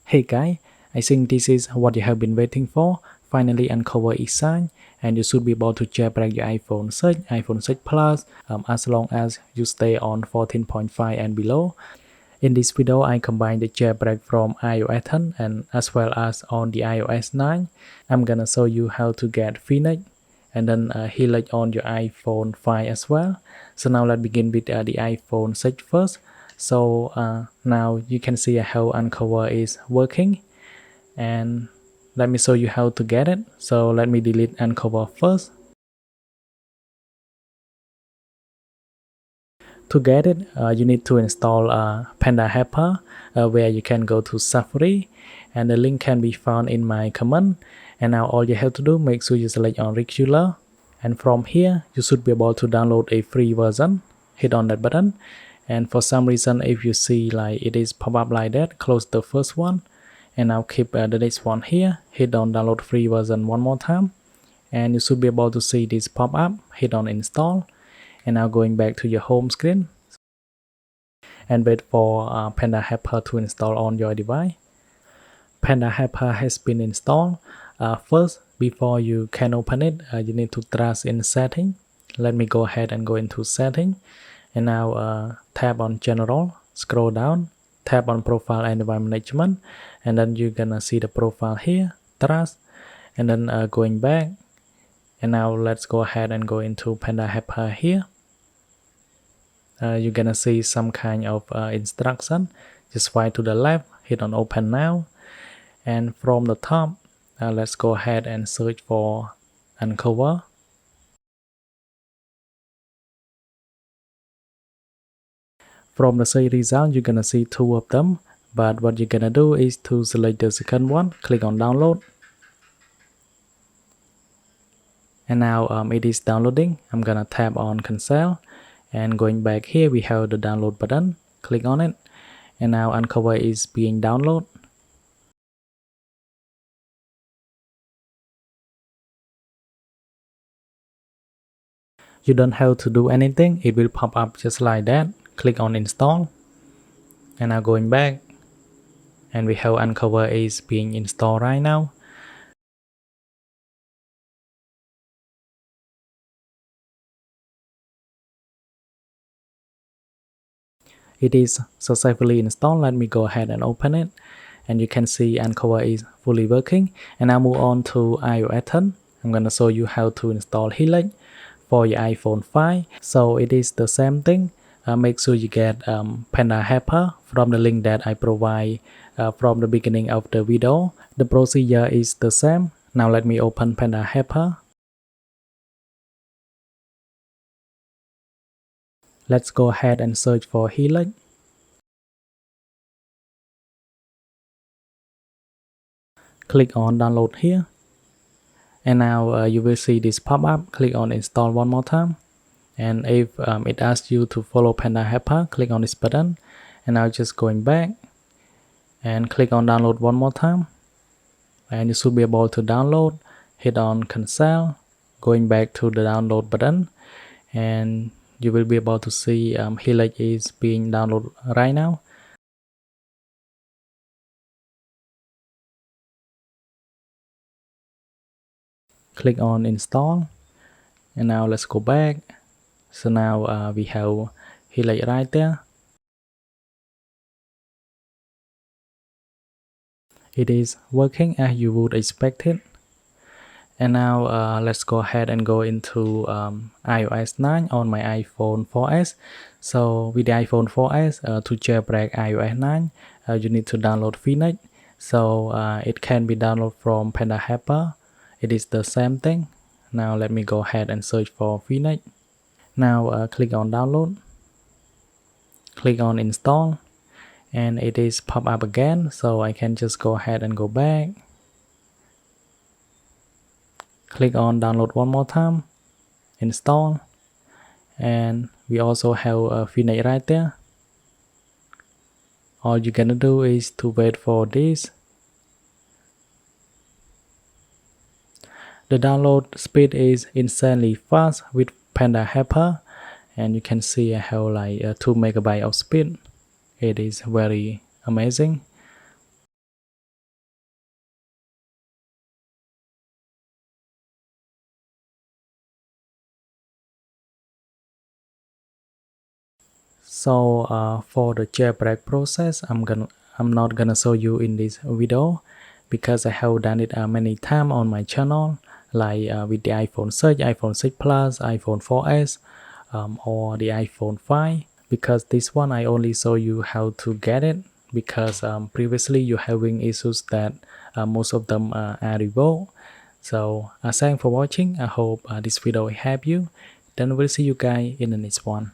Hey guys, I think this is what you have been waiting for. Finally, unc0ver is signed, and you should be able to jailbreak your iPhone 6, iPhone 6 Plus, as long as you stay on 14.5 and below. In this video, I combine the jailbreak from iOS 10 and as well as on the iOS 9. I'm gonna show you how to get h3lix and then h3lix on your iPhone 5 as well. So now let's begin with the iPhone 6 first. So now you can see how unc0ver is working, and let me show you how to get it. So let me delete unc0ver first. To get it, you need to install Panda Helper, where you can go to Safari, and the link can be found in my comment. And now all you have to do, make sure you select on regular, and from here you should be able to download a free version. Hit on that button, and for some reason if you see like it is pop up like that, close the first one and now keep the next one here. Hit on download free version one more time, and you should be able to see this pop up. Hit on install, and now going back to your home screen and wait for Panda Helper to install on your device. Panda Helper has been installed. First, before you can open it, you need to trust in setting. Let me go ahead and go into setting, and now tap on general, scroll down, tap on profile and device management, and then you're gonna see the profile here, trust, and then going back, and now let's go ahead and go into Panda Helper here. You're gonna see some kind of instruction. Just swipe to the left, hit on open now, and from the top let's go ahead and search for unc0ver. From the search result, you're gonna see two of them, but what you're gonna do is to select the second one, click on download, and now it is downloading. I'm gonna tap on cancel, and going back here we have the download button, click on it, and now unc0ver is being downloaded. You don't have to do anything, it will pop up just like that. Click on install, and now going back, and we have unc0ver is being installed right now. It is successfully installed. Let me go ahead and open it, and you can see unc0ver is fully working. And now move on to iOS 10. I'm gonna show you how to install h3lix for your iPhone 5. So it is the same thing. Make sure you get Panda Helper from the link that I provide from the beginning of the video. The procedure is the same. Now let me open Panda Helper. Let's go ahead and search for h3lix. Click on download here, and now you will see this pop up. Click on install one more time, and if it asks you to follow Panda Helper, click on this button, and now just going back and click on download one more time, and you should be able to download. Hit on cancel, going back to the download button, and you will be able to see h3lix is being downloaded right now. Click on install, and now let's go back. So now we have h3lix right there. It is working as you would expect it. And now let's go ahead and go into iOS 9 on my iPhone 4S. So with the iPhone 4S, to jailbreak iOS 9, you need to download h3lix. So it can be downloaded from Panda Helper. It is the same thing. Now let me go ahead and search for h3lix. Now click on download, click on install, and it is pop up again. So I can just go ahead and go back. Click on download one more time, install, and we also have h3lix right there. All you're gonna do is to wait for this. The download speed is insanely fast with Panda Helper, and you can see I have like 2 MB of speed. It is very amazing. So for the jailbreak process, I'm not gonna show you in this video because I have done it many times on my channel, like with the iPhone 6, iPhone 6 Plus, iPhone 4S, or the iPhone 5. Because this one I only show you how to get it, because previously you having issues that most of them are revoked. So thanks for watching. I hope this video will help you. Then we'll see you guys in the next one.